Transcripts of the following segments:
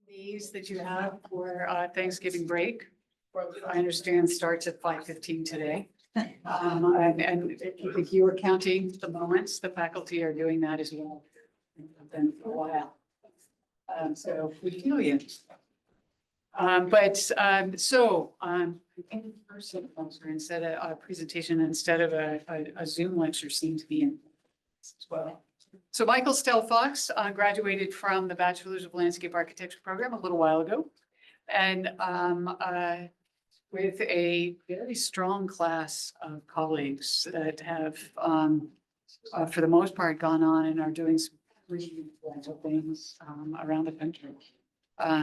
These that you have for Thanksgiving break, I understand starts at 5:15 today. And if you are counting the moments, the faculty are doing that as well. Been for a while. So we feel you. In person, instead of a presentation, instead of a Zoom lecture seemed to be in as well. So Michael Stelfox graduated from the Bachelor's of Landscape Architecture program a little while ago. And with a very strong class of colleagues that have, for the most part, gone on and are doing some really influential things around the country.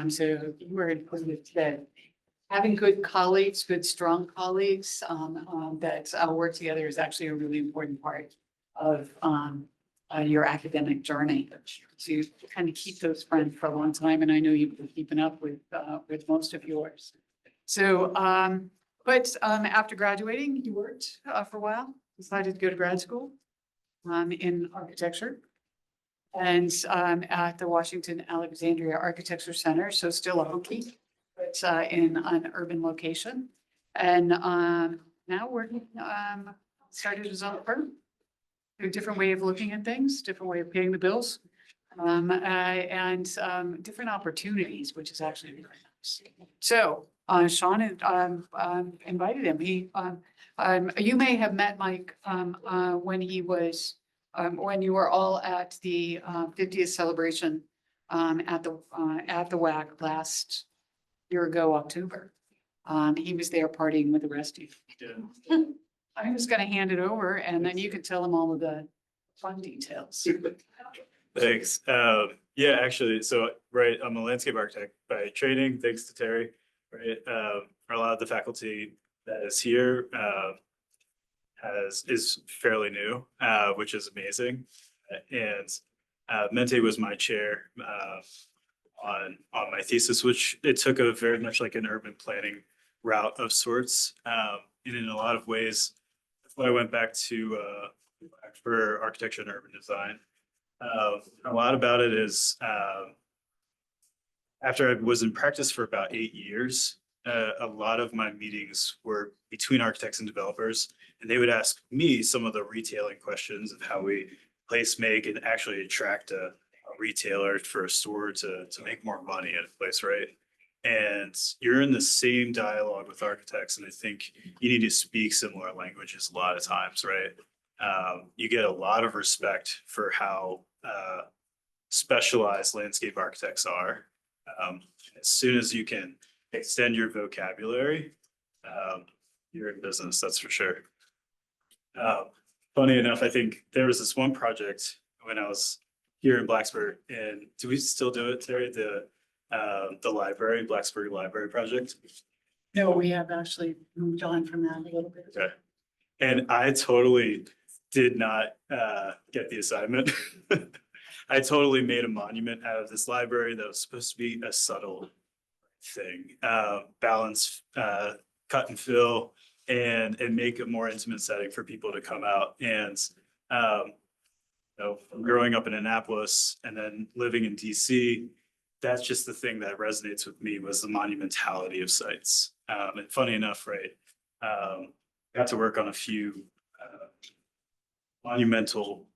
So you were included today. Having good colleagues, good, strong colleagues that work together is actually a really important part of your academic journey to kind of keep those friends for a long time. And I know you've been keeping up with most of yours. So, after graduating, you worked for a while, decided to go to grad school in architecture and at the Washington Alexandria Architecture Center. So still a Hokie, but in an urban location. And now working, started his own firm. A different way of looking at things, different way of paying the bills, and different opportunities, which is actually really nice. So Sean invited him. You may have met Mike when he was when you were all at the 50th celebration at the WAC last year ago, October. He was there partying with the rest of you. Yeah. I'm just going to hand it over and then you can tell him all of the fun details. Thanks. Yeah, actually, so, right, I'm a landscape architect by training, thanks to Terry, right? A lot of the faculty that is here is fairly new, which is amazing. And Mente was my chair on my thesis, which it took a very much like an urban planning route of sorts. And in a lot of ways, when I went back to for architecture and urban design, a lot about it is after I was in practice for about 8 years, a lot of my meetings were between architects and developers, and they would ask me some of the retailing questions of how we place make and actually attract a retailer for a store to make more money at a place, right? And you're in the same dialogue with architects, and I think you need to speak similar languages a lot of times, right? You get a lot of respect for how specialized landscape architects are. As soon as you can extend your vocabulary, you're in business, that's for sure. Funny enough, I think there was this one project when I was here in Blacksburg, and do we still do it, Terry? The library, Blacksburg Library Project? No, we have actually moved on from that a little bit. Okay. And I totally did not get the assignment. I totally made a monument out of this library that was supposed to be a subtle thing, balance, cut and fill, and make a more intimate setting for people to come out. And from growing up in Annapolis and then living in DC, that's just the thing that resonates with me was the monumentality of sites. And funny enough, right, got to work on a few monumental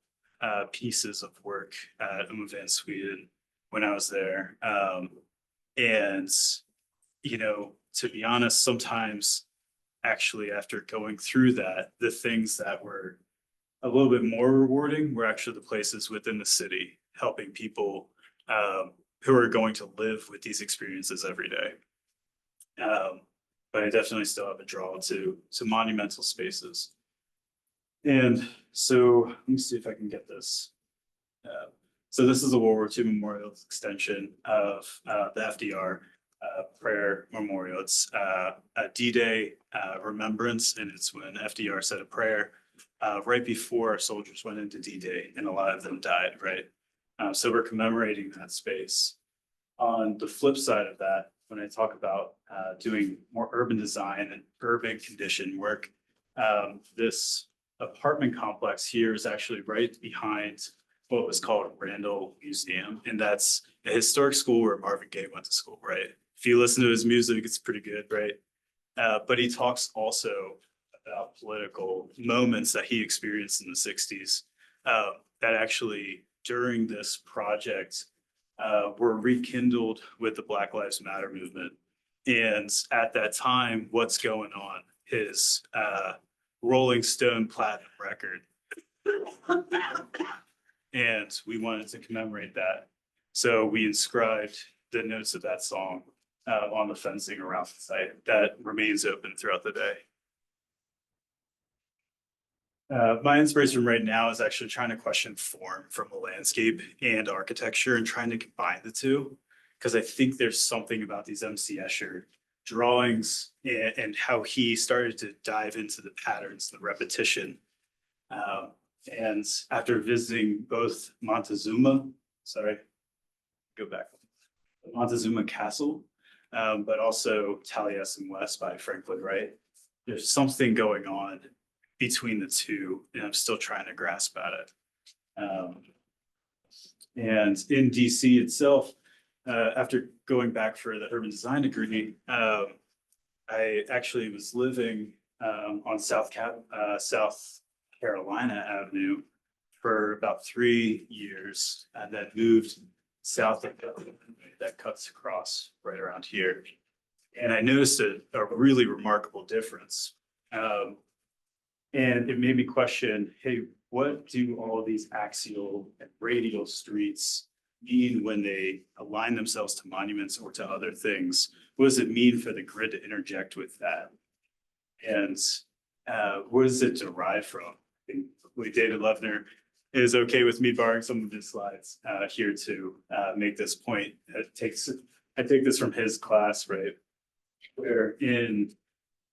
pieces of work at Van Sweden when I was there. And, to be honest, sometimes actually after going through that, the things that were a little bit more rewarding were actually the places within the city, helping people who are going to live with these experiences every day. But I definitely still have a draw to monumental spaces. And so let me see if I can get this. So this is a World War II memorial extension of the FDR prayer memorial. It's a D-Day remembrance, and it's when FDR said a prayer right before our soldiers went into D-Day, and a lot of them died, right? So we're commemorating that space. On the flip side of that, when I talk about doing more urban design and urban condition work, this apartment complex here is actually right behind what was called Randall Museum, and that's a historic school where Marvin Gaye went to school, right? If you listen to his music, it's pretty good, right? But he talks also about political moments that he experienced in the 60s that actually during this project were rekindled with the Black Lives Matter movement. And at that time, what's going on? His Rolling Stone platinum record. And we wanted to commemorate that. So we inscribed the notes of that song on the fencing around the site that remains open throughout the day. My inspiration right now is actually trying to question form from a landscape and architecture and trying to combine the two. Because I think there's something about these MC Escher drawings and how he started to dive into the patterns, the repetition. And after visiting both Montezuma, Montezuma Castle, but also Taliesin West by Franklin Wright, there's something going on between the two, and I'm still trying to grasp at it. And in DC itself, after going back for the urban design degree, I actually was living on South Carolina Avenue for about 3 years, and then moved south of that cuts across right around here. And I noticed a really remarkable difference. And it made me question, hey, what do all of these axial and radial streets mean when they align themselves to monuments or to other things? What does it mean for the grid to interject with that? And where does it derive from? I think David Levner is okay with me borrowing some of his slides here to make this point. I take this from his class, right? Where in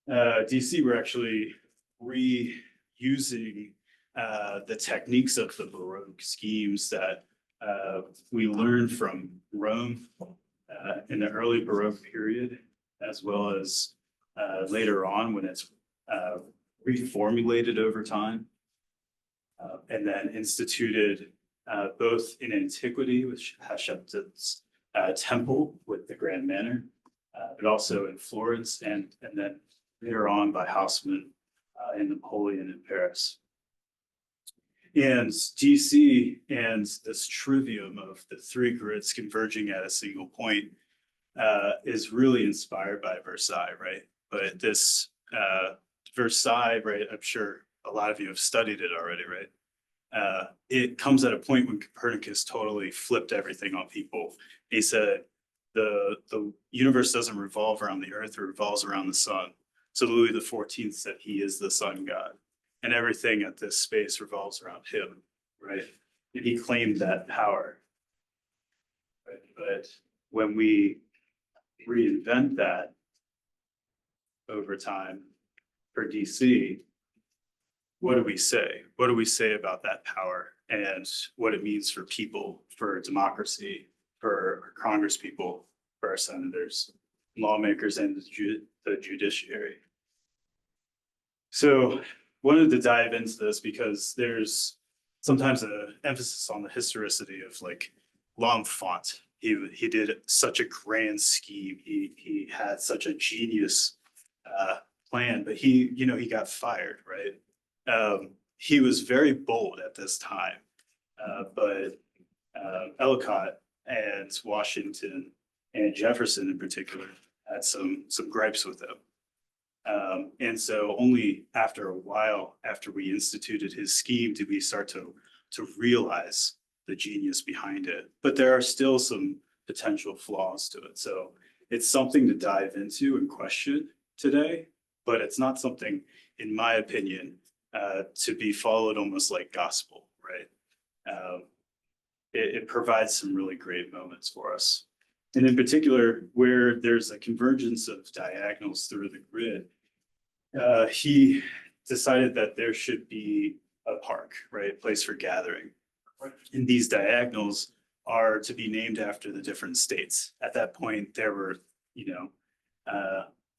DC, we're actually reusing the techniques of the Baroque schemes that we learned from Rome in the early Baroque period, as well as later on when it's reformulated over time, and then instituted both in antiquity with Hatshepsut's temple with the Grand Manor, but also in Florence and then later on by Haussmann and Napoleon in Paris. And DC and this trivium of the three grids converging at a single point is really inspired by Versailles, right? But this Versailles, right, I'm sure a lot of you have studied it already, right? It comes at a point when Copernicus totally flipped everything on people. He said, the universe doesn't revolve around the earth, it revolves around the sun. So Louis XIV said he is the sun god, and everything at this space revolves around him, right? And he claimed that power. Right? But when we reinvent that over time for DC, what do we say? What do we say about that power and what it means for people, for democracy, for Congress people, for our senators, lawmakers, and the judiciary? So wanted to dive into this because there's sometimes an emphasis on the historicity of like L'Enfant. He did such a grand scheme. He had such a genius plan, but he got fired, right? He was very bold at this time, but Ellicott and Washington and Jefferson in particular had some gripes with him. And so only after a while, after we instituted his scheme, did we start to realize the genius behind it. But there are still some potential flaws to it. So it's something to dive into and question today, but it's not something, in my opinion, to be followed almost like gospel, right? It provides some really great moments for us. And in particular, where there's a convergence of diagonals through the grid, he decided that there should be a park, right? A place for gathering. And these diagonals are to be named after the different states. At that point, there were,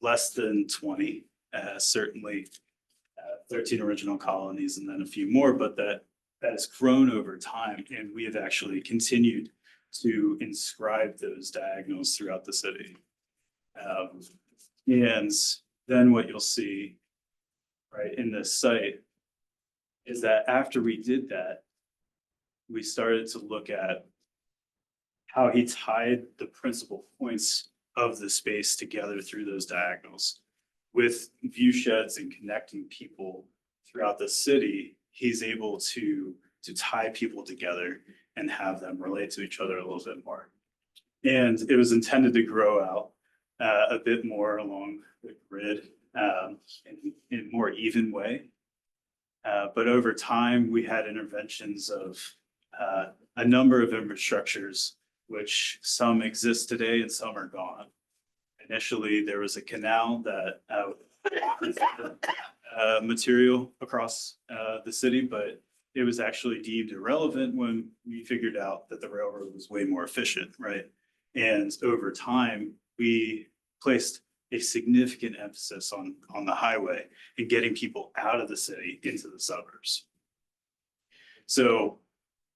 less than 20, certainly 13 original colonies and then a few more, but that that has grown over time, and we have actually continued to inscribe those diagonals throughout the city. And then what you'll see, right, in this site is that after we did that, we started to look at how he tied the principal points of the space together through those diagonals. With view sheds and connecting people throughout the city, he's able to tie people together and have them relate to each other a little bit more. And it was intended to grow out a bit more along the grid in a more even way. But over time, we had interventions of a number of infrastructures, which some exist today and some are gone. Initially, there was a canal that material across the city, but it was actually deemed irrelevant when we figured out that the railroad was way more efficient, right? And over time, we placed a significant emphasis on the highway and getting people out of the city into the suburbs. So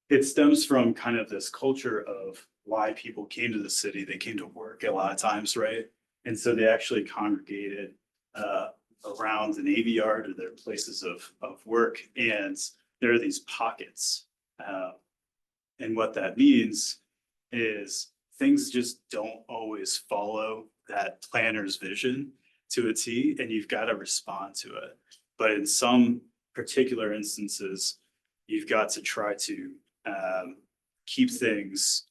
it stems from kind of this culture of why people came to the city. They came to work a lot of times, right? And so they actually congregated around the Navy Yard or their places of work. And there are these pockets. And what that means is things just don't always follow that planner's vision to a T, and you've got to respond to it. But in some particular instances, you've got to try to keep things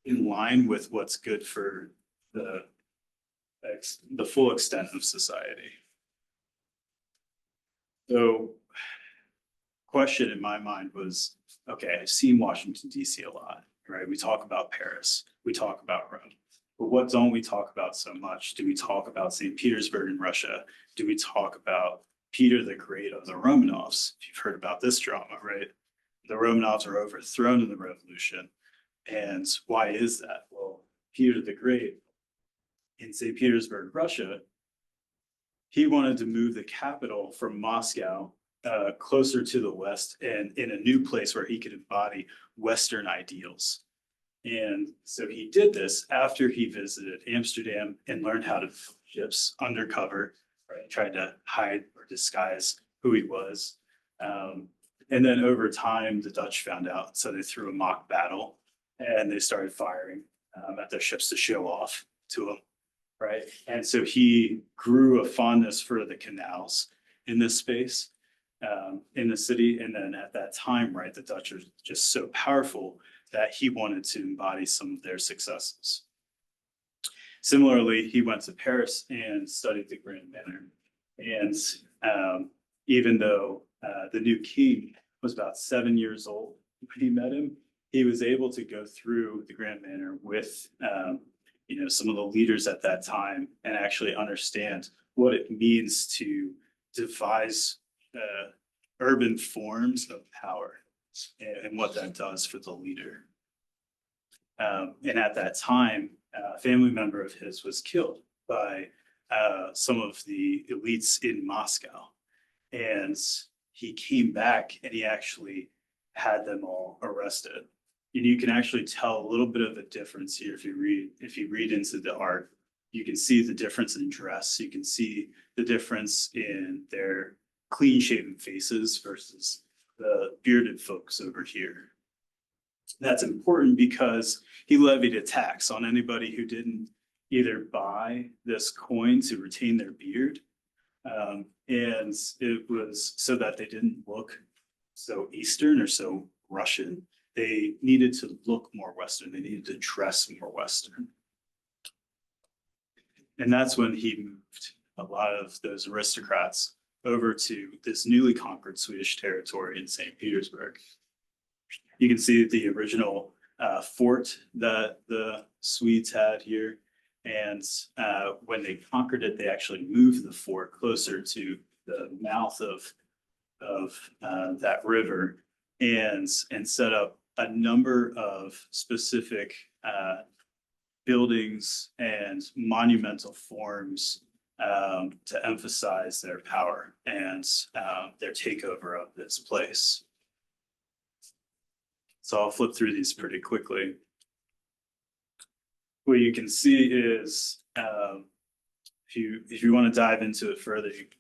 in line with what's good for the full extent of society. So, question in my mind was, okay, I've seen Washington, D.C. a lot, right? We talk about Paris, we talk about Rome, but what don't we talk about so much? Do we talk about St. Petersburg in Russia? Do we talk about Peter the Great of the Romanovs? If you've heard about this drama, right? The Romanovs are overthrown in the revolution. And why is that? Well, Peter the Great in St. Petersburg, Russia, he wanted to move the capital from Moscow closer to the West and in a new place where he could embody Western ideals. And so he did this after he visited Amsterdam and learned how to build ships undercover, right? Tried to hide or disguise who he was. And then over time, the Dutch found out. So they threw a mock battle and they started firing at their ships to show off to him, right? And so he grew a fondness for the canals in this space, in the city. And then at that time, right, the Dutch are just so powerful that he wanted to embody some of their successes. Similarly, he went to Paris and studied the Grand Manner. And even though the new king was about 7 years old when he met him, he was able to go through the Grand Manner with some of the leaders at that time and actually understand what it means to devise urban forms of power and what that does for the leader. And at that time, a family member of his was killed by some of the elites in Moscow. And he came back and he actually had them all arrested. And you can actually tell a little bit of a difference here if you read into the art. You can see the difference in dress. You can see the difference in their clean-shaven faces versus the bearded folks over here. That's important because he levied a tax on anybody who didn't either buy this coin to retain their beard, and it was so that they didn't look so Eastern or so Russian. They needed to look more Western. They needed to dress more Western. And that's when he moved a lot of those aristocrats over to this newly conquered Swedish territory in St. Petersburg. You can see the original fort that the Swedes had here. And when they conquered it, they actually moved the fort closer to the mouth of that river and set up a number of specific buildings and monumental forms to emphasize their power and their takeover of this place. So I'll flip through these pretty quickly. What you can see is if you want to dive into it further, you can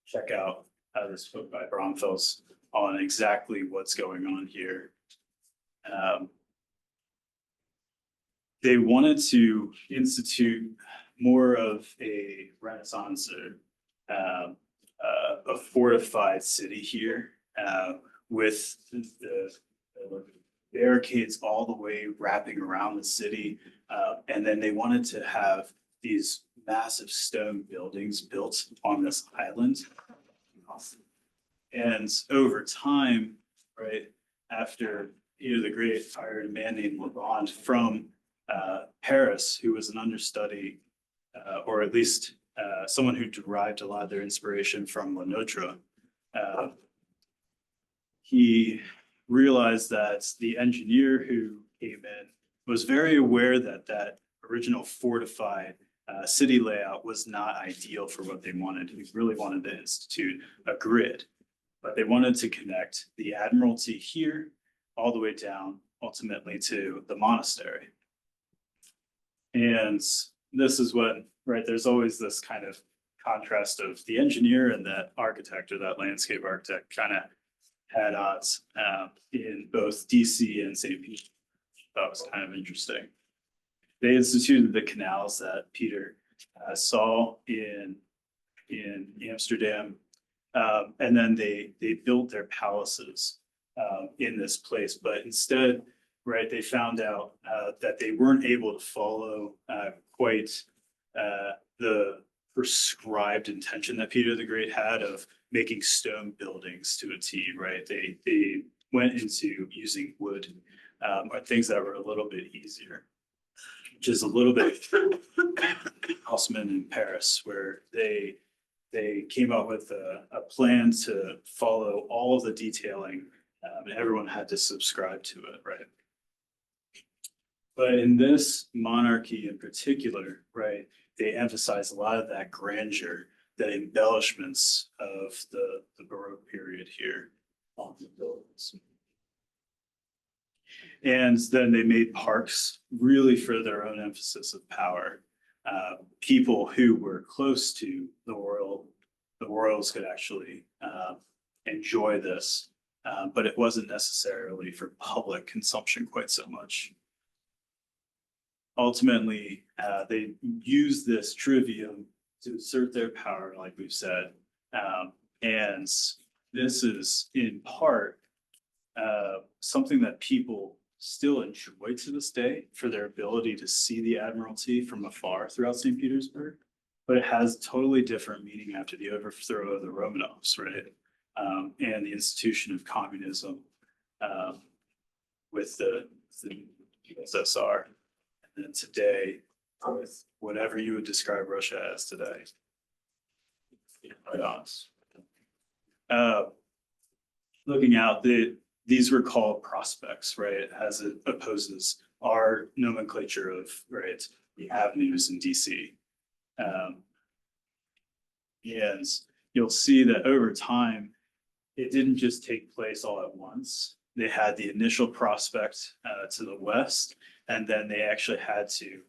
check out this book by Bromfels on exactly what's going on here. They wanted to institute more of a Renaissance or a fortified city here with the barricades all the way wrapping around the city. And then they wanted to have these massive stone buildings built on this island. And over time, right, after Peter the Great hired a man named Lebon from Paris, who was an understudy, or at least someone who derived a lot of their inspiration from Le Notre. He realized that the engineer who came in was very aware that that original fortified city layout was not ideal for what they wanted. He really wanted to institute a grid, but they wanted to connect the Admiralty here all the way down ultimately to the monastery. And this is what, right, there's always this kind of contrast of the engineer and that architect or that landscape architect kind of had odds in both DC and St. Pete. That was kind of interesting. They instituted the canals that Peter saw in Amsterdam, and then they built their palaces in this place. But instead, right, they found out that they weren't able to follow quite the prescribed intention that Peter the Great had of making stone buildings to a T, right? They went into using wood or things that were a little bit easier, which is a little bit Haussmann in Paris, where they came up with a plan to follow all of the detailing, and everyone had to subscribe to it, right? But in this monarchy in particular, right, they emphasize a lot of that grandeur, the embellishments of the Baroque period here on the buildings. And then they made parks really for their own emphasis of power. People who were close to the royals could actually enjoy this, but it wasn't necessarily for public consumption quite so much. Ultimately, they used this trivium to assert their power, like we've said. And this is in part something that people still enjoy to this day for their ability to see the Admiralty from afar throughout St. Petersburg. But it has totally different meaning after the overthrow of the Romanovs, right? And the institution of communism with the USSR. And then today, with whatever you would describe Russia as today. Right on. Looking out, these were called prospects, right? As it opposes our nomenclature of, right, the avenues in DC. And you'll see that over time, it didn't just take place all at once. They had the initial prospect to the west, and then they actually had to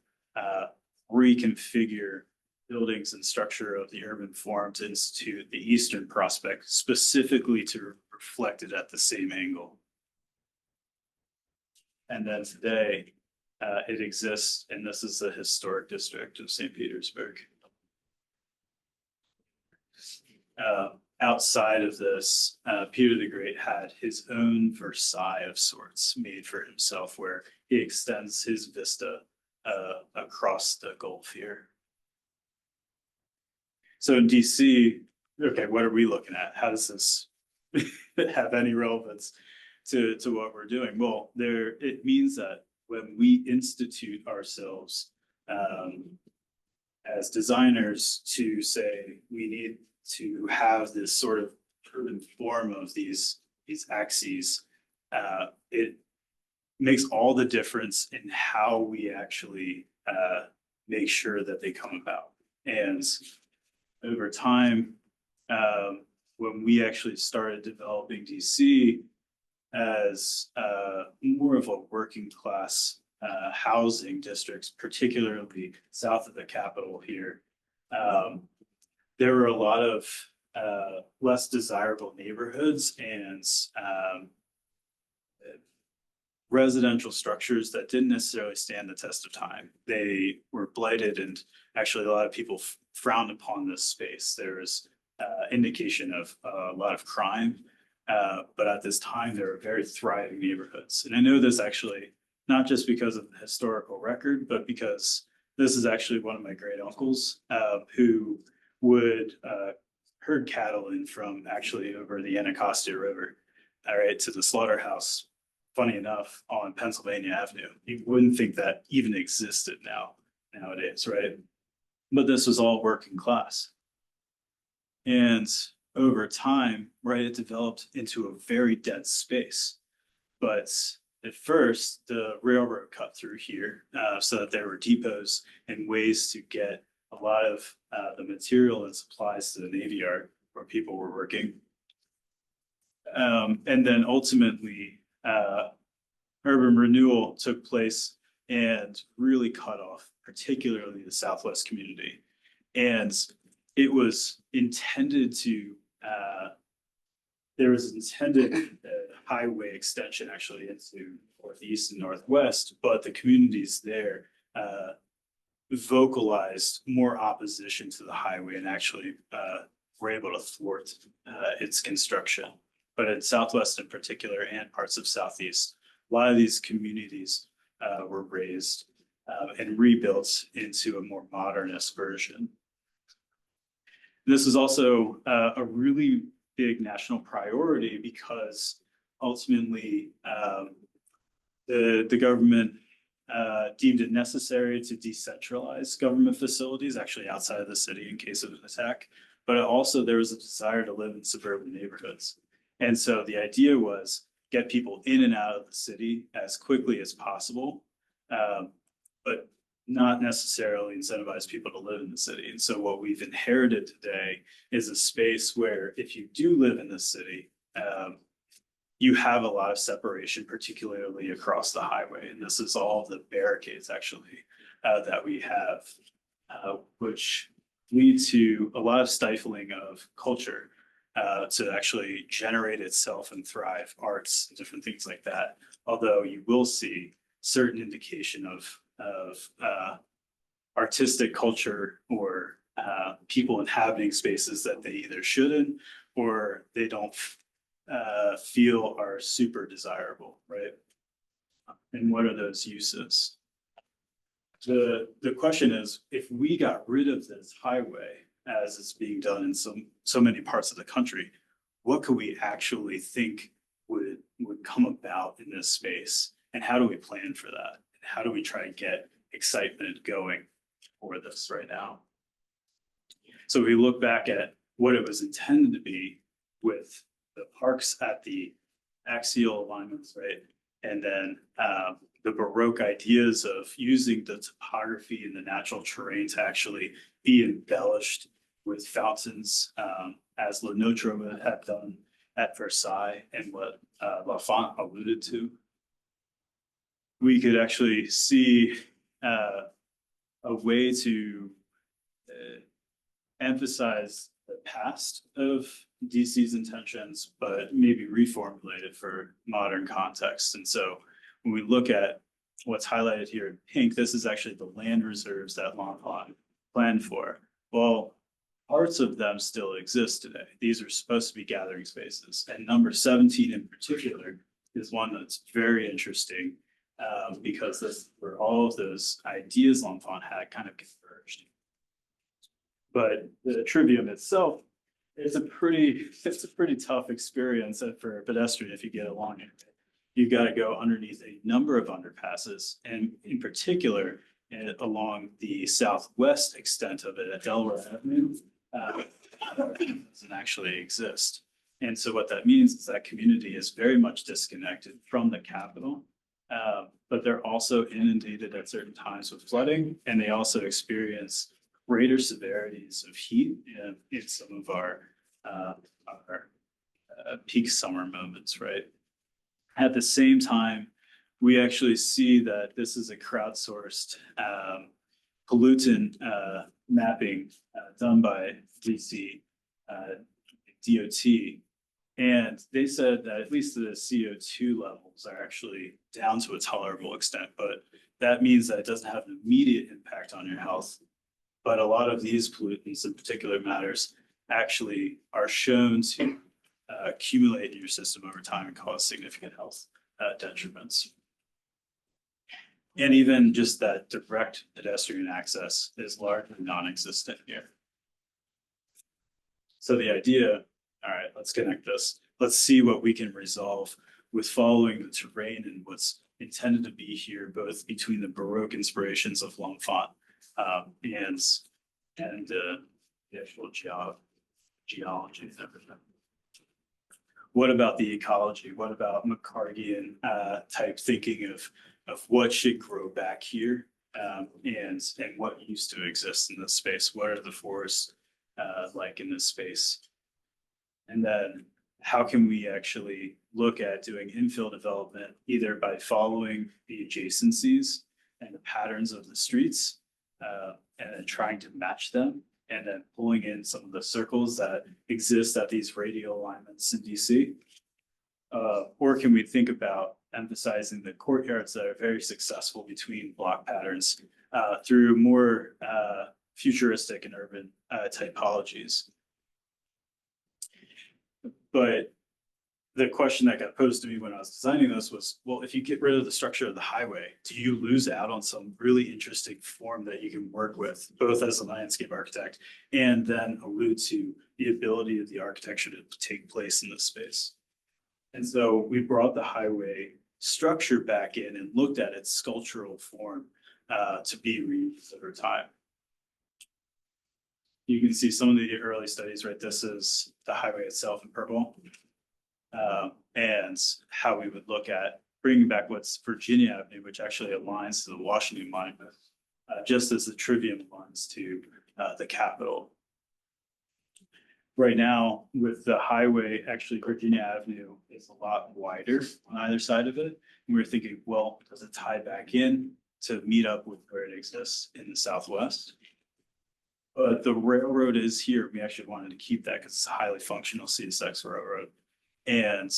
reconfigure buildings and structure of the urban form to institute the eastern prospect, specifically to reflect it at the same angle. And then today, it exists, and this is the historic district of St. Petersburg. Outside of this, Peter the Great had his own Versailles of sorts made for himself, where he extends his vista across the Gulf here. So in DC, okay, what are we looking at? How does this have any relevance to what we're doing? Well, it means that when we institute ourselves as designers to say we need to have this sort of urban form of these axes, it makes all the difference in how we actually make sure that they come about. And over time, when we actually started developing DC as more of a working class housing districts, particularly south of the capital here, there were a lot of less desirable neighborhoods and residential structures that didn't necessarily stand the test of time. They were blighted, and actually a lot of people frowned upon this space. There was indication of a lot of crime, but at this time there were very thriving neighborhoods. And I know this actually not just because of the historical record, but because this is actually one of my great uncles who would herd cattle in from actually over the Anacostia River, all right, to the slaughterhouse. Funny enough, on Pennsylvania Avenue. You wouldn't think that even existed nowadays, right? But this was all working class. And over time, right, it developed into a very dense space. But at first, the railroad cut through here so that there were depots and ways to get a lot of the material and supplies to the Navy Yard where people were working. And then ultimately, urban renewal took place and really cut off, particularly the Southwest community. And it was intended to, there was intended highway extension actually into Northeast and Northwest, but the communities there vocalized more opposition to the highway and actually were able to thwart its construction. But in Southwest in particular and parts of Southeast, a lot of these communities were raised and rebuilt into a more modernist version. This is also a really big national priority because ultimately the government deemed it necessary to decentralize government facilities actually outside of the city in case of an attack, but also there was a desire to live in suburban neighborhoods. And so the idea was get people in and out of the city as quickly as possible, but not necessarily incentivize people to live in the city. And so what we've inherited today is a space where if you do live in the city, you have a lot of separation, particularly across the highway. And this is all the barricades actually that we have, which lead to a lot of stifling of culture to actually generate itself and thrive, arts, and different things like that. Although you will see certain indication of artistic culture or people inhabiting spaces that they either shouldn't or they don't feel are super desirable, right? And what are those uses? The question is, if we got rid of this highway as it's being done in so many parts of the country, what could we actually think would come about in this space? And how do we plan for that? And how do we try to get excitement going for this right now? So we look back at what it was intended to be with the parks at the axial alignments, right? And then the Baroque ideas of using the topography and the natural terrain to actually be embellished with fountains, as Le Notre had done at Versailles and what Lafont alluded to. We could actually see a way to emphasize the past of DC's intentions, but maybe reformulate it for modern context. And so when we look at what's highlighted here in pink, this is actually the land reserves that Lafont planned for. Well, parts of them still exist today. These are supposed to be gathering spaces. And number 17 in particular is one that's very interesting because this where all of those ideas Lafont had kind of converged. But the Trivium itself, it's a pretty tough experience for a pedestrian if you get along it. You've got to go underneath a number of underpasses, and in particular, along the southwest extent of it at Delaware Avenue, doesn't actually exist. And so what that means is that community is very much disconnected from the capital, but they're also inundated at certain times with flooding, and they also experience greater severities of heat in some of our peak summer moments, right? At the same time, we actually see that this is a crowdsourced pollutant mapping done by DC DOT. And they said that at least the CO2 levels are actually down to a tolerable extent, but that means that it doesn't have an immediate impact on your health. But a lot of these pollutants, in particular matters, actually are shown to accumulate in your system over time and cause significant health detriments. And even just that direct pedestrian access is largely non-existent here. So the idea, all right, let's connect this. Let's see what we can resolve with following the terrain and what's intended to be here, both between the Baroque inspirations of L'Enfant and the actual geology and everything. What about the ecology? What about McCartney type thinking of what should grow back here and what used to exist in this space? What are the forests like in this space? And then how can we actually look at doing infill development either by following the adjacencies and the patterns of the streets and then trying to match them, and then pulling in some of the circles that exist at these radial alignments in DC? Or can we think about emphasizing the courtyards that are very successful between block patterns through more futuristic and urban typologies? But the question that got posed to me when I was designing this was, well, if you get rid of the structure of the highway, do you lose out on some really interesting form that you can work with, both as a landscape architect and then allude to the ability of the architecture to take place in this space? And so we brought the highway structure back in and looked at its sculptural form to be reused over time. You can see some of the early studies, right? This is the highway itself in purple. And how we would look at bringing back what's Virginia Avenue, which actually aligns to the Washington Monument, just as the Trivium aligns to the Capitol. Right now, with the highway, actually Virginia Avenue is a lot wider on either side of it. And we're thinking, well, does it tie back in to meet up with where it exists in the Southwest? But the railroad is here. We actually wanted to keep that because it's a highly functional CSX railroad. And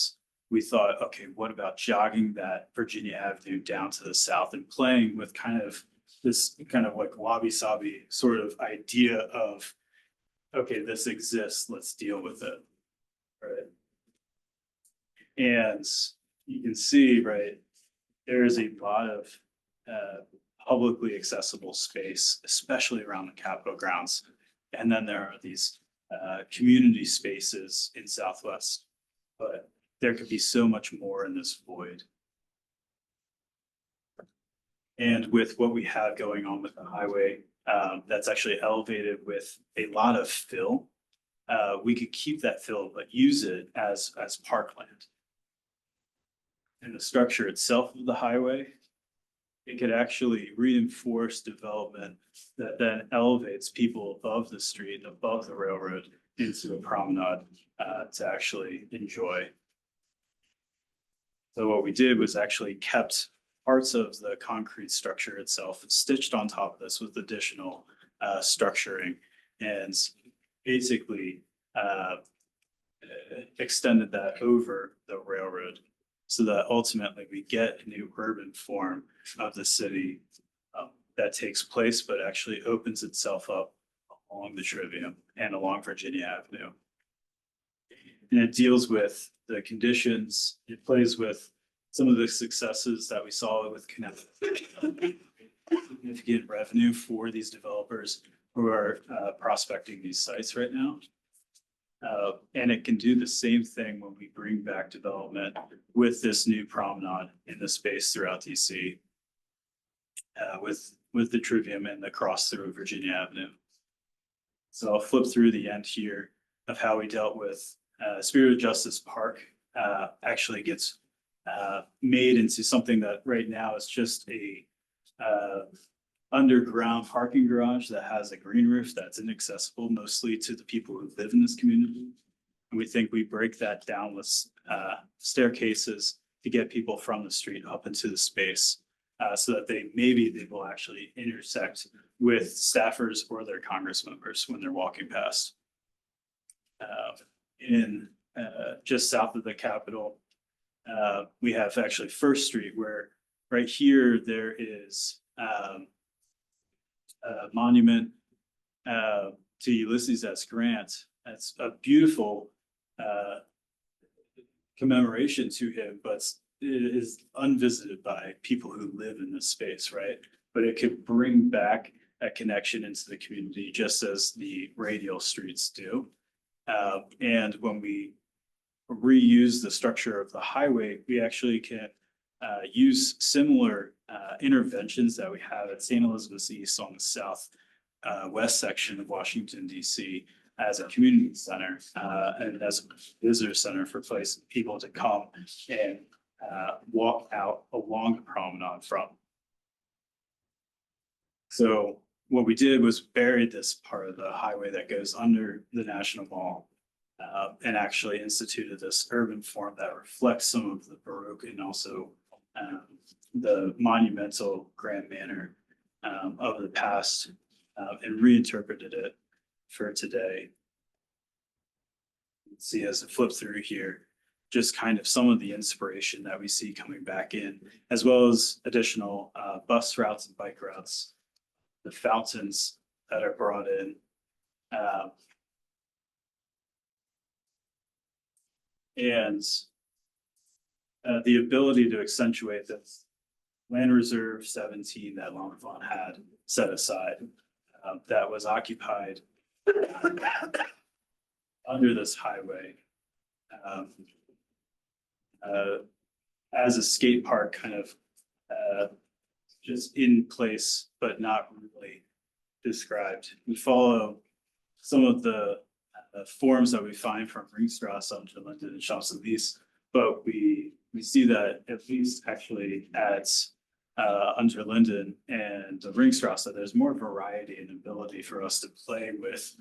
we thought, okay, what about jogging that Virginia Avenue down to the south and playing with kind of this kind of like wabi-sabi sort of idea of, okay, this exists, let's deal with it, right? And you can see, right, there is a lot of publicly accessible space, especially around the Capitol grounds. And then there are these community spaces in Southwest, but there could be so much more in this void. And with what we have going on with the highway, that's actually elevated with a lot of fill. We could keep that fill, but use it as parkland. And the structure itself of the highway, it could actually reinforce development that then elevates people above the street, above the railroad, into a promenade to actually enjoy. So what we did was actually kept parts of the concrete structure itself and stitched on top of this with additional structuring, and basically extended that over the railroad so that ultimately we get a new urban form of the city that takes place, but actually opens itself up along the Trivium and along Virginia Avenue. And it deals with the conditions, it plays with some of the successes that we saw with significant revenue for these developers who are prospecting these sites right now. And it can do the same thing when we bring back development with this new promenade in the space throughout DC, with the Trivium and the cross through Virginia Avenue. So I'll flip through the end here of how we dealt with Spirit of Justice Park actually gets made into something that right now is just a underground parking garage that has a green roof that's inaccessible mostly to the people who live in this community. And we think we break that down with staircases to get people from the street up into the space so that they will actually intersect with staffers or their Congress members when they're walking past. Just south of the Capitol, we have actually First Street, where right here there is a monument to Ulysses S. Grant. That's a beautiful commemoration to him, but it is unvisited by people who live in this space, right? But it could bring back a connection into the community, just as the radial streets do. And when we reuse the structure of the highway, we actually can use similar interventions that we have at St. Elizabeth's East on the south west section of Washington, D.C. as a community center and as a visitor center for people to come and walk out along the promenade from. So what we did was buried this part of the highway that goes under the National Mall and actually instituted this urban form that reflects some of the Baroque and also the monumental grand manner of the past and reinterpreted it for today. Let's see, as I flip through here, just kind of some of the inspiration that we see coming back in, as well as additional bus routes and bike routes, the fountains that are brought in. And the ability to accentuate this land reserve 17 that L'Enfant had set aside that was occupied under this highway as a skate park, kind of just in place, but not really described. We follow some of the forms that we find from Ringstrasse, Unterlinden, and Champs-Élysées, but we see that at least actually at Unterlinden and the Ringstrasse, there's more variety and ability for us to play with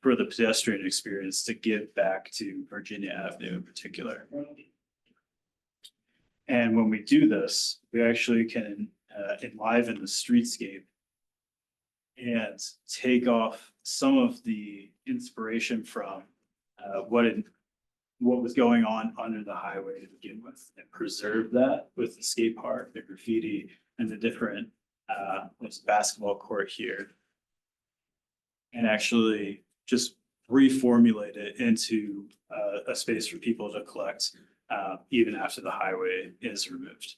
for the pedestrian experience to give back to Virginia Avenue in particular. And when we do this, we actually can enliven the streetscape and take off some of the inspiration from what was going on under the highway to begin with, and preserve that with the skate park, the graffiti, and the different this basketball court here, and actually just reformulate it into a space for people to collect even after the highway is removed.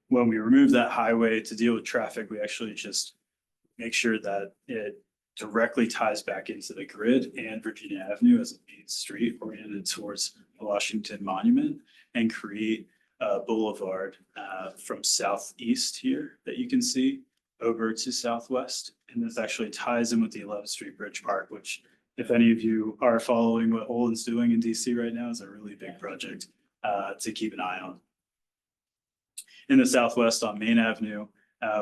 When we remove that highway to deal with traffic, we actually just make sure that it directly ties back into the grid and Virginia Avenue as a main street oriented towards the Washington Monument, and create a boulevard from southeast here that you can see over to southwest. And this actually ties in with the 11th Street Bridge Park, which, if any of you are following what Olin's doing in DC right now, is a really big project to keep an eye on. In the southwest on Main Avenue,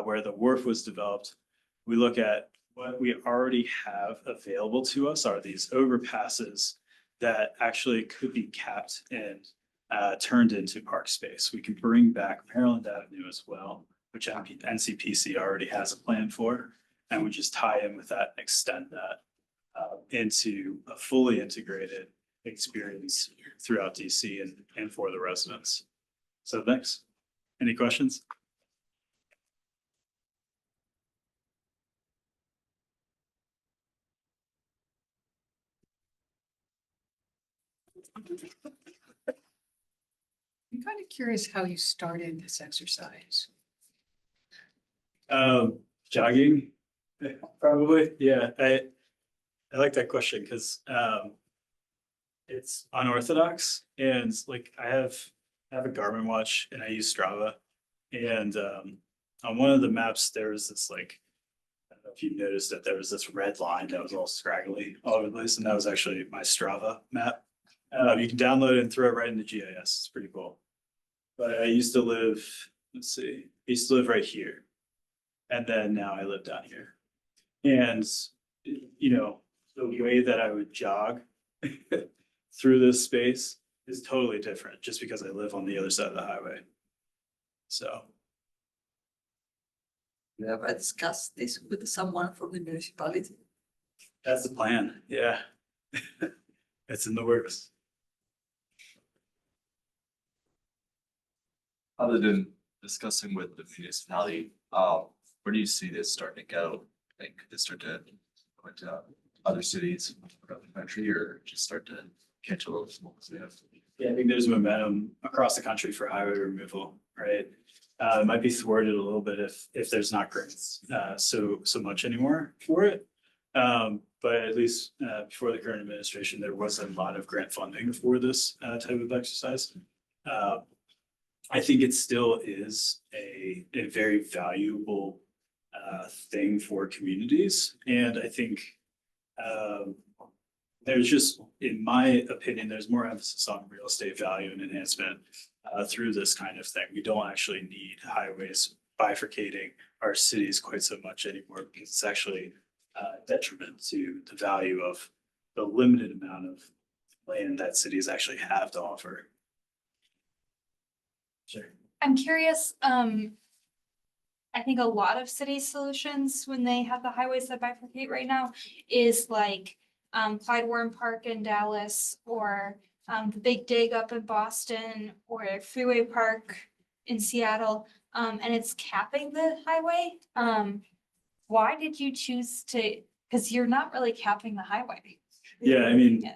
where the wharf was developed, we look at what we already have available to us are these overpasses that actually could be capped and turned into park space. We can bring back Maryland Avenue as well, which NCPC already has a plan for, and we just tie in with that and extend that into a fully integrated experience throughout DC and for the residents. So thanks. Any questions? I'm kind of curious how you started this exercise. Jogging, probably. Yeah, I like that question because it's unorthodox, and like I have a Garmin watch and I use Strava, and on one of the maps there was this, like, I don't know if you noticed that there was this red line that was all scraggly all over the place, and that was actually my Strava map. You can download it and throw it right into GIS. It's pretty cool. But I used to live let's see, I used to live right here. And then now I live down here. And, you know, the way that I would jog through this space is totally different just because I live on the other side of the highway. So, You ever discussed this with someone from the municipality? that's the plan, yeah. It's in the works. Other than discussing with the municipality, where do you see this starting to go? Like, could this start to go into other cities around the country, or just start to catch a little small? Yeah, I think there's momentum across the country for highway removal, right? It might be thwarted a little bit if there's not grants, so much anymore for it. But at least, before the current administration, there was a lot of grant funding for this, type of exercise. I think it still is a very valuable, thing for communities. And I think, there's just, in my opinion, there's more emphasis on real estate value and enhancement through this kind of thing. We don't actually need highways bifurcating our cities quite so much anymore because it's actually detriment to the value of the limited amount of land that cities actually have to offer. Sure. I'm curious, I think a lot of city solutions when they have the highways that bifurcate right now is like Clyde Warren Park in Dallas, or the Big Dig up in Boston, or Freeway Park in Seattle, and it's capping the highway. Why did you choose to, because you're not really capping the highway. Yeah, I mean, Yeah.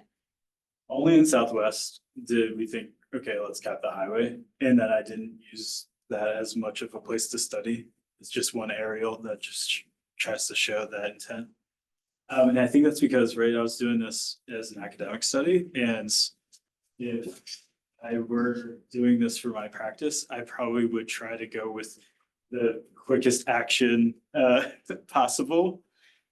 only in Southwest did we think, okay, let's cap the highway. And then I didn't use that as much of a place to study. It's just one aerial that just tries to show that intent. And I think that's because, right, I was doing this as an academic study, and if I were doing this for my practice, I probably would try to go with the quickest action possible.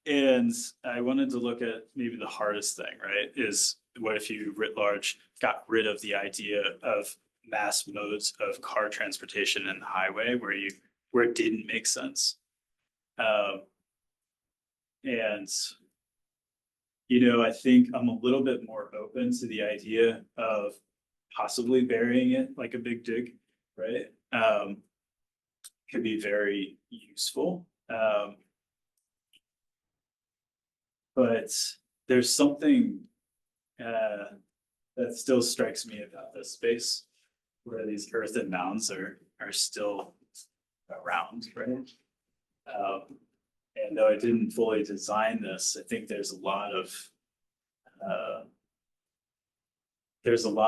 And I wanted to look at maybe the hardest thing, right? Is what if you writ large got rid of the idea of mass modes of car transportation and the highway where it didn't make sense. And I think I'm a little bit more open to the idea of possibly burying it like a big dig, right? Could be very useful. But there's something that still strikes me about this space where these earthen mounds are still around, right? And though I didn't fully design this, I think there's a lot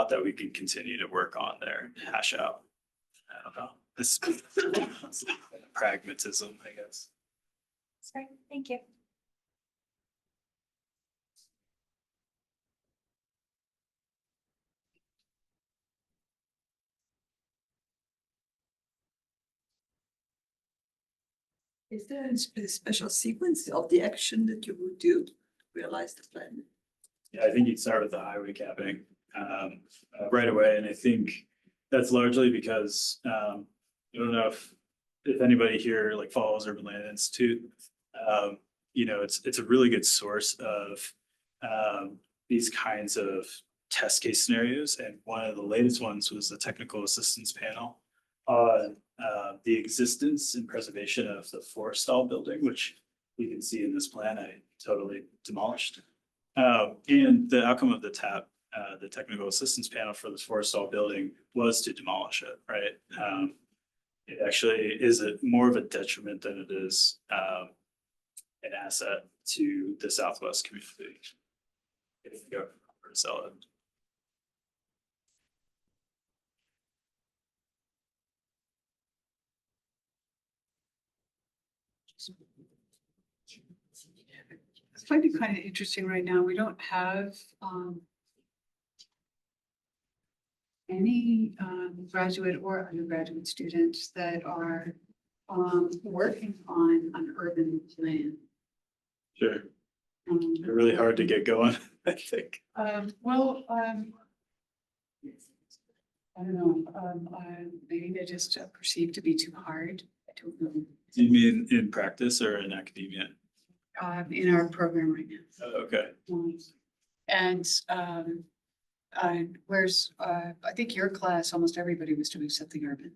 that we can continue to work on there, hash out. I don't know, this pragmatism, I guess. Sorry, thank you. Is there a special sequence of the action that you would do to realize the plan? Yeah, I think you'd start with the highway capping right away, and I think that's largely because I don't know if anybody here like follows Urban Land Institute. It's a really good source of these kinds of test case scenarios, and one of the latest ones was the technical assistance panel on the existence and preservation of the Forrestal building, which you can see in this plan I totally demolished. And the outcome of the technical assistance panel for this Forrestal building was to demolish it, right? It actually is more of a detriment than it is an asset to the Southwest community if you go to sell it. I find it kind of interesting right now. We don't have any graduate or undergraduate students that are working on an urban plan. Sure, they're really hard to get going, I think. I don't know, maybe they're just perceived to be too hard. I don't know. Do you mean in practice or in academia? In our program right now. Oh, okay. And, whereas, I think your class, almost everybody was doing something urban.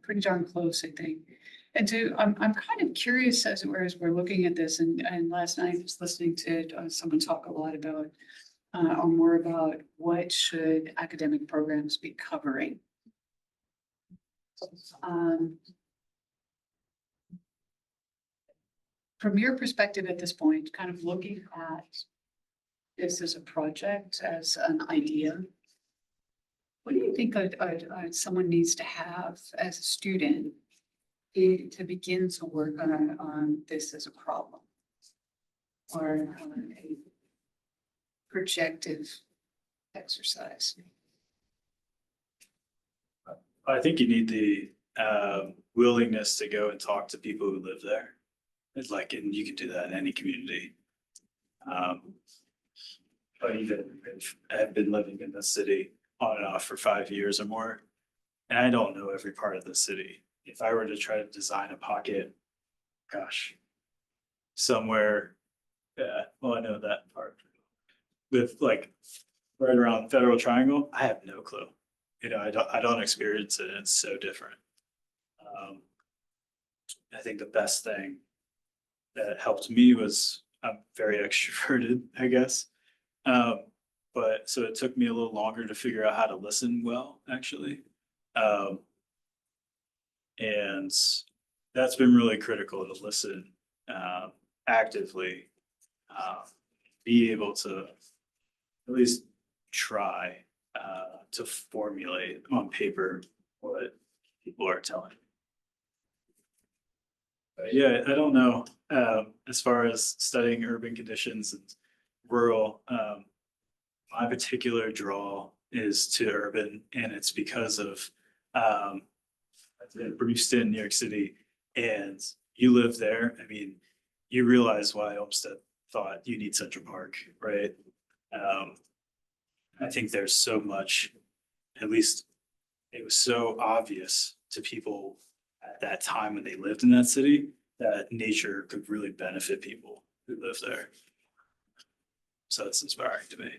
Pretty darn close, I think. And I'm kind of curious as we're looking at this and last night I was listening to someone talk a lot about or more about what should academic programs be covering. From your perspective at this point, kind of looking at this as a project, as an idea, what do you think someone needs to have as a student to begin to work on this as a problem? Or on a projective exercise? I think you need the willingness to go and talk to people who live there. It's like, and you can do that in any community. But even if I've been living in the city on and off for 5 years or more, and I don't know every part of the city. If I were to try to design a pocket, gosh, somewhere, well, I know that part. With like right around Federal Triangle, I have no clue. You know, I don't experience it. It's so different. I think the best thing that helped me was I'm very extroverted, I guess. But so it took me a little longer to figure out how to listen well, actually. And that's been really critical to listen actively, be able to at least try to formulate on paper what people are telling. But yeah, I don't know. As far as studying urban conditions and rural, my particular draw is to urban, and it's because of I've been brief stint in New York City, and you live there. I mean, you realize why Olmsted thought you need Central Park, right? I think there's so much, at least it was so obvious to people at that time when they lived in that city that nature could really benefit people who live there. So it's inspiring to me.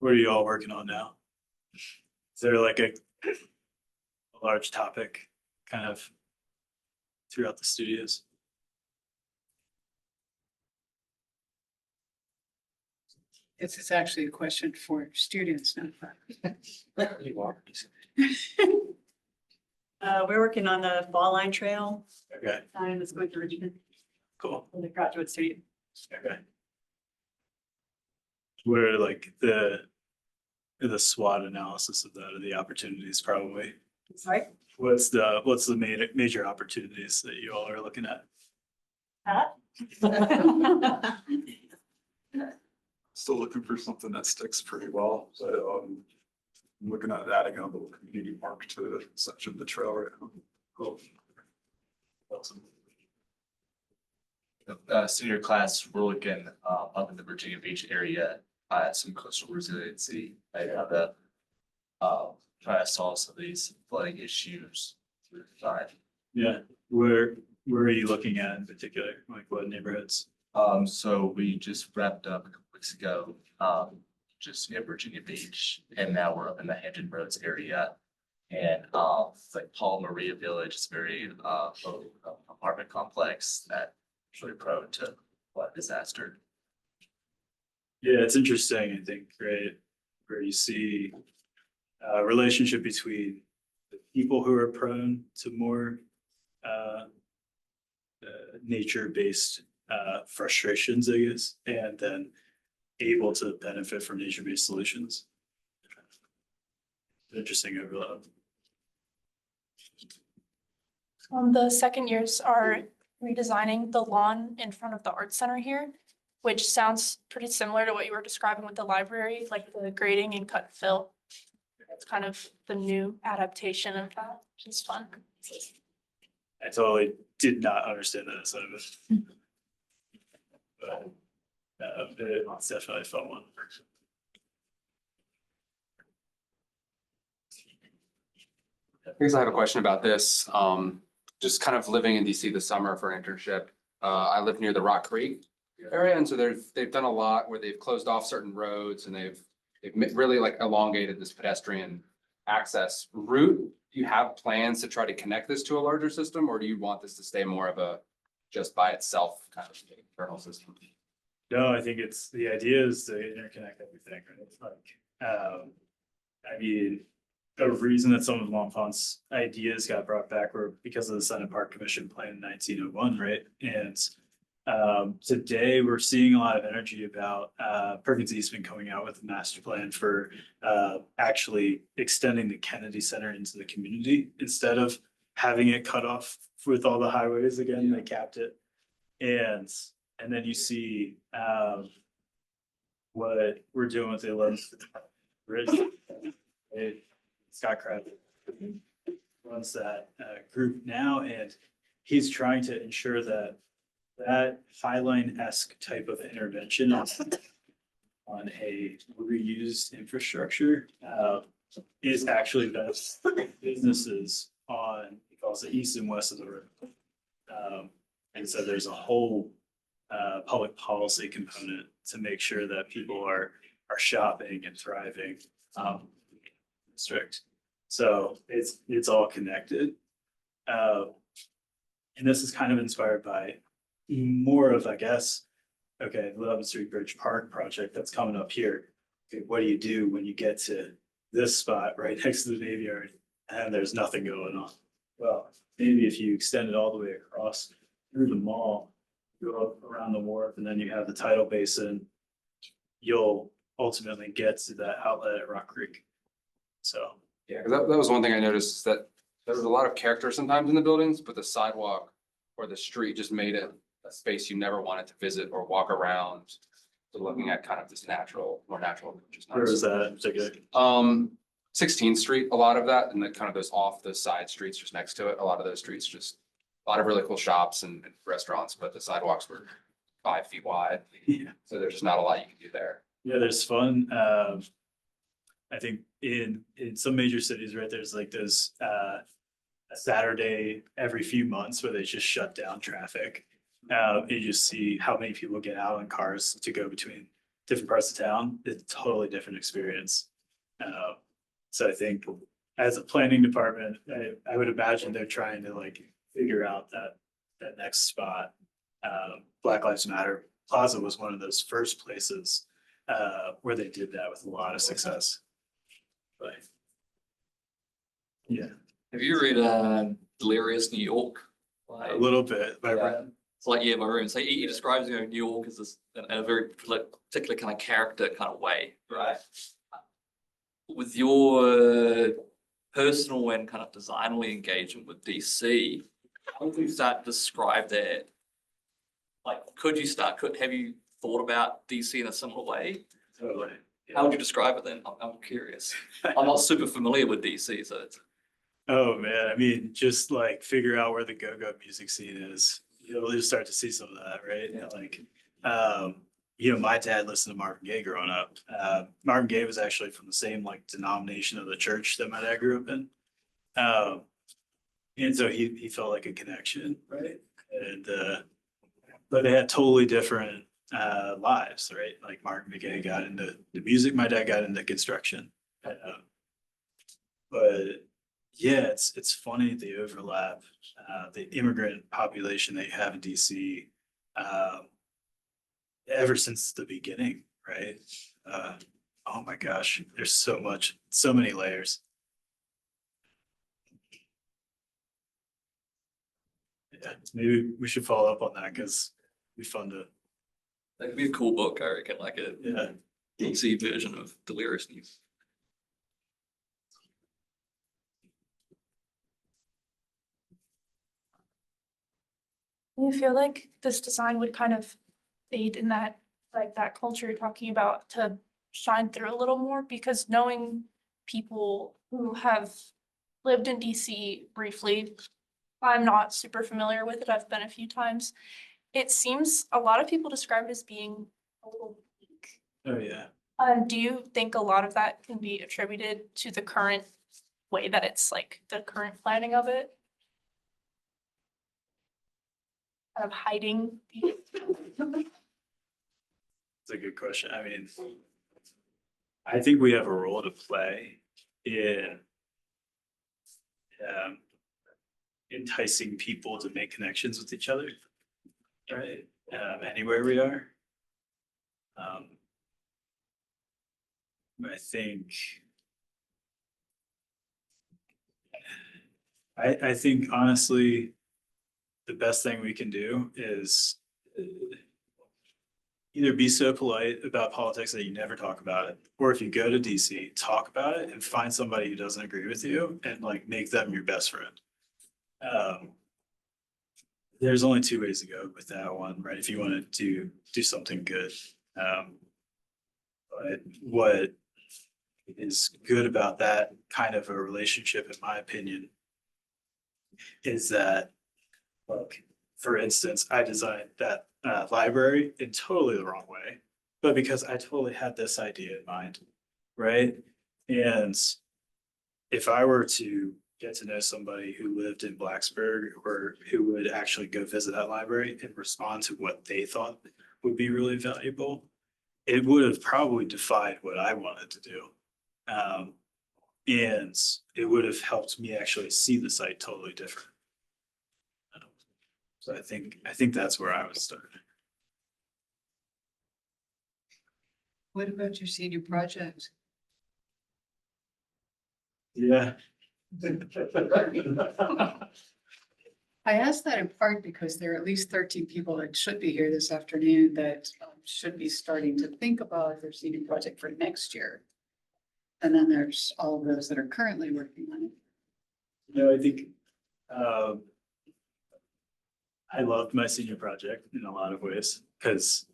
What are you all working on now? Is there like a large topic kind of throughout the studios? This is actually a question for students, not for. We're working on the Fall Line Trail Okay, sign that's going to Richmond cool. for the graduate student. Okay. What are like the SWOT analysis of that, or the opportunities probably? Sorry? What's the major opportunities that you all are looking at? Pat? Still looking for something that sticks pretty well, so I'm looking at adding a little community park to the section of the trail right now. Cool. Awesome. Senior class, we're looking up in the Virginia Beach area at some coastal resiliency. I have to try to solve some of these flooding issues through time. Yeah, where are you looking at in particular? Like what neighborhoods? So we just wrapped up a couple weeks ago, just near Virginia Beach, and now we're up in the Hampton Roads area. And it's like Paul Maria Village is very low apartment complex that is really prone to flood disaster. Yeah, it's interesting, I think, right? Where you see a relationship between the people who are prone to more nature-based frustrations, I guess, and then able to benefit from nature-based solutions. Interesting overlap. The second years are redesigning the lawn in front of the art center here. which sounds pretty similar to what you were describing with the library, like the grading and cut and fill. It's kind of the new adaptation of that, which is fun. I totally did not understand that side of it. But it's definitely a fun one. I guess I have a question about this. Just kind of living in DC this summer for an internship. I live near the Rock Creek area, and so they've done a lot where they've closed off certain roads and they've really like elongated this pedestrian access route. Do you have plans to try to connect this to a larger system, or do you want this to stay more of a just by itself kind of internal system? No, I think the idea is to interconnect everything, right? It's like, I mean, a reason that some of L'Enfant's ideas got brought back were because of the Senate Park Commission plan in 1901, right? And today we're seeing a lot of energy about Perkins Eastman coming out with a master plan for actually extending the Kennedy Center into the community instead of having it cut off with all the highways again. They capped it, and then you see what we're doing with the 11th Bridge. Scott Kraft runs that group now, and he's trying to ensure that Highline-esque type of intervention on a reused infrastructure is actually best businesses on, he calls it east and west of the river. And so there's a whole public policy component to make sure that people are shopping and thriving. District. So it's all connected. And this is kind of inspired by more of, I guess, okay, the 11th Street Bridge Park project that's coming up here. Okay, what do you do when you get to this spot right next to the Navy Yard and there's nothing going on? Well, maybe if you extend it all the way across through the mall, go up around the wharf, and then you have the tidal basin, you'll ultimately get to that outlet at Rock Creek. So. Yeah, 'cause that was one thing I noticed, is that there was a lot of character sometimes in the buildings, but the sidewalk or the street just made it a space you never wanted to visit or walk around. So looking at kind of this more natural, which is nice. Where is that in particular? 16th Street, a lot of that, and then kind of those side streets just next to it. A lot of those streets, just a lot of really cool shops and restaurants, but the sidewalks were 5 feet wide. Yeah. So there's just not a lot you can do there. Yeah, there's fun. I think in some major cities, right, there's like those a Saturday every few months where they just shut down traffic. You just see how many people get out in cars to go between different parts of town. It's a totally different experience. So I think as a planning department, I would imagine they're trying to like figure out that next spot. Black Lives Matter Plaza was one of those first places where they did that with a lot of success. But yeah, Have you read Delirious New York? a little bit by Yeah. Ren. It's like, yeah, my room. So he describes, New York as this in a very particular kind of character kind of way, right? With your personal and kind of designally engagement with DC, how would you start to describe that? Like, have you thought about DC in a similar way? Totally. How would you describe it then? I'm curious. I'm not super familiar with DC, so it's. Oh man, I mean, just like figure out where the go-go music scene is. You'll just start to see some of that, right? Yeah. Like, my dad listened to Marvin Gaye growing up. Marvin Gaye was actually from the same like denomination of the church that my dad grew up in. And so he felt like a connection, right? And but they had totally different lives, right? Like Marvin Gaye got into the music, my dad got into construction. But yeah, it's funny the overlap, the immigrant population that you have in DC, ever since the beginning, right? Oh my gosh, there's so many layers. Yeah, maybe we should follow up on that because it'd be fun to, That could be a cool book, I reckon, like a yeah. DC version of Delirious News. Do you feel like this design would kind of aid in that like that culture you're talking about to shine through a little more, because knowing people who have lived in DC briefly, I'm not super familiar with it. I've been a few times. It seems a lot of people describe it as being a little weak. Oh, yeah. Do you think a lot of that can be attributed to the current way that it's like the current planning of it? Kind of hiding. It's a good question. I mean, I think we have a role to play in enticing people to make connections with each other, right? Anywhere we are. I think I think honestly, the best thing we can do is either be so polite about politics that you never talk about it, or if you go to DC, talk about it and find somebody who doesn't agree with you and like make them your best friend. There's only two ways to go with that one, right? If you want to do something good. But what is good about that kind of a relationship, in my opinion, is that, like, for instance, I designed that library in totally the wrong way, but because I totally had this idea in mind, right? And if I were to get to know somebody who lived in Blacksburg or who would actually go visit that library and respond to what they thought would be really valuable, it would have probably defied what I wanted to do. And it would have helped me actually see the site totally different. So I think that's where I was starting. What about your senior project? Yeah. I asked that in part because there are at least 13 people that should be here this afternoon that should be starting to think about their senior project for next year. And then there's all of those that are currently working on it. No, I think I loved my senior project in a lot of ways because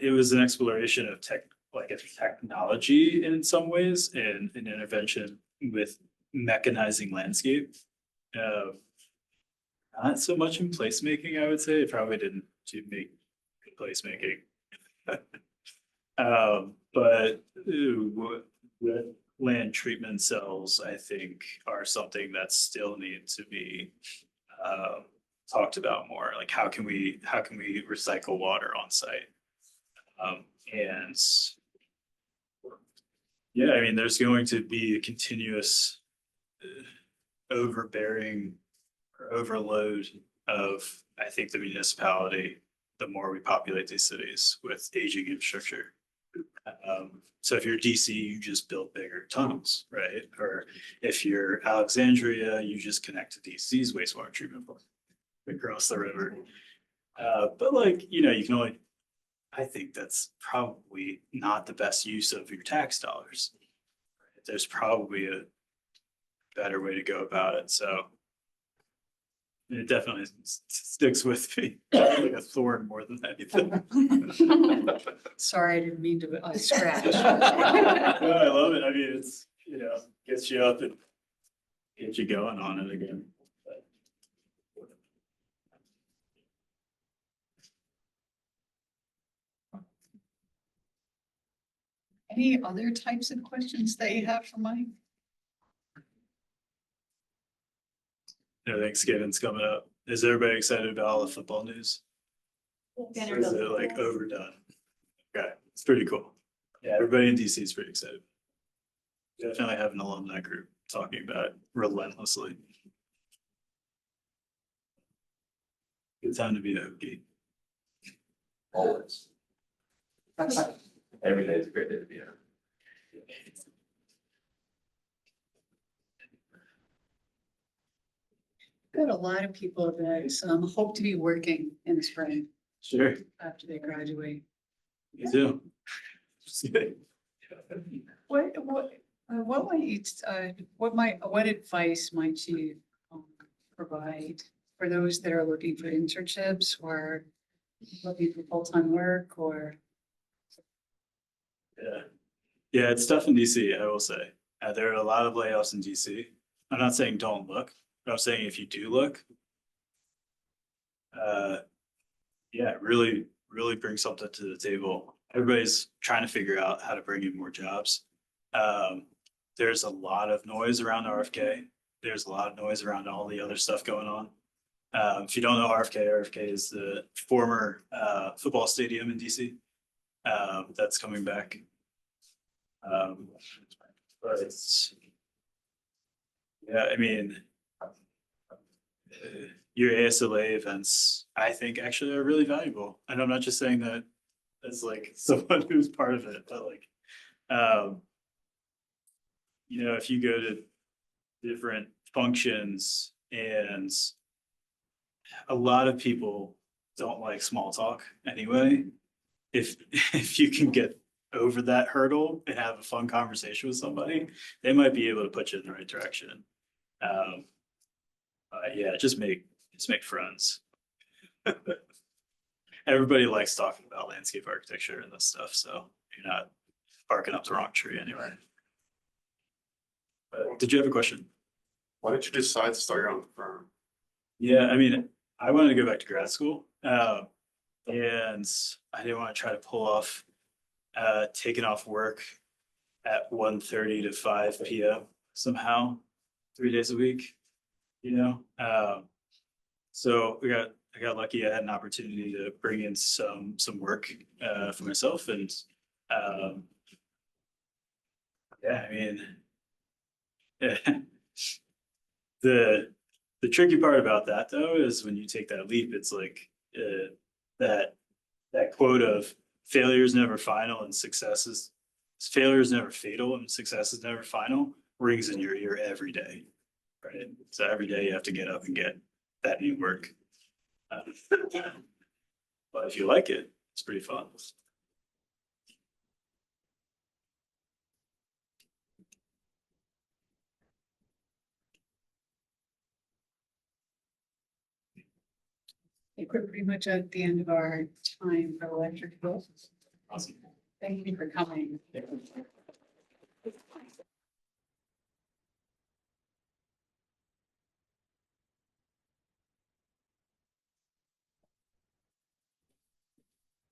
it was an exploration of technology in some ways and an intervention with mechanizing landscape. Not so much in placemaking, I would say. It probably didn't to make good placemaking. But with land treatment cells, I think are something that still need to be talked about more. Like how can we recycle water on site? And yeah, I mean, there's going to be a continuous overbearing or overload of, I think, the municipality, the more we populate these cities with aging infrastructure. So if you're DC, you just build bigger tunnels, right? Or if you're Alexandria, you just connect to DC's wastewater treatment plant across the river. But like, you can only, I think that's probably not the best use of your tax dollars. There's probably a better way to go about it. So it definitely sticks with me like a thorn more than anything. Sorry, I didn't mean to scratch. No, I love it. I mean, it's, gets you up and gets you going on it again. Any other types of questions that you have for Mike? Thanksgiving's coming up. Is everybody excited about all the football news? Or is it like overdone? Okay, it's pretty cool. Yeah, everybody in DC is pretty excited. Definitely have an alumni group talking about it relentlessly. Good time to be a Hokie. Always. Every day is a great day to be here. Got a lot of people that hope to be working in the spring Sure, after they graduate. me too. Just kidding. What advice might you provide for those that are looking for internships or looking for full-time work or? Yeah. Yeah, it's tough in DC, I will say. There are a lot of layoffs in DC. I'm not saying don't look, but I'm saying if you do look, yeah, really, really bring something to the table. Everybody's trying to figure out how to bring in more jobs. There's a lot of noise around RFK. There's a lot of noise around all the other stuff going on. If you don't know RFK is the former football stadium in DC. That's coming back. But it's, yeah, I mean, your ASLA events, I think actually are really valuable. And I'm not just saying that as like someone who's part of it, but like, you know, if you go to different functions and a lot of people don't like small talk anyway. If you can get over that hurdle and have a fun conversation with somebody, they might be able to put you in the right direction. Yeah, just make friends. Everybody likes talking about landscape architecture and this stuff, so you're not barking up the wrong tree anyway. But did you have a question? Why did you decide to start your own firm? Yeah, I mean, I wanted to go back to grad school, and I didn't want to try to pull off taking off work at 1:30 to 5 p.m. somehow, 3 days a week, you know. So I got lucky. I had an opportunity to bring in some work for myself, and yeah, I mean, the tricky part about that though is when you take that leap, it's like that quote of failure is never final and failure is never fatal and success is never final rings in your ear every day, right? So every day you have to get up and get that new work. But if you like it, it's pretty fun. I think we're pretty much at the end of our time for electric bills. Awesome. Thank you for coming.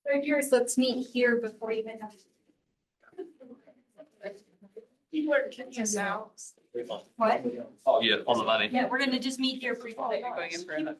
So yours, let's meet here before you head out. People are kicking us out. What? Oh, yeah, on the money. Yeah, we're gonna just meet here before. Going in for another.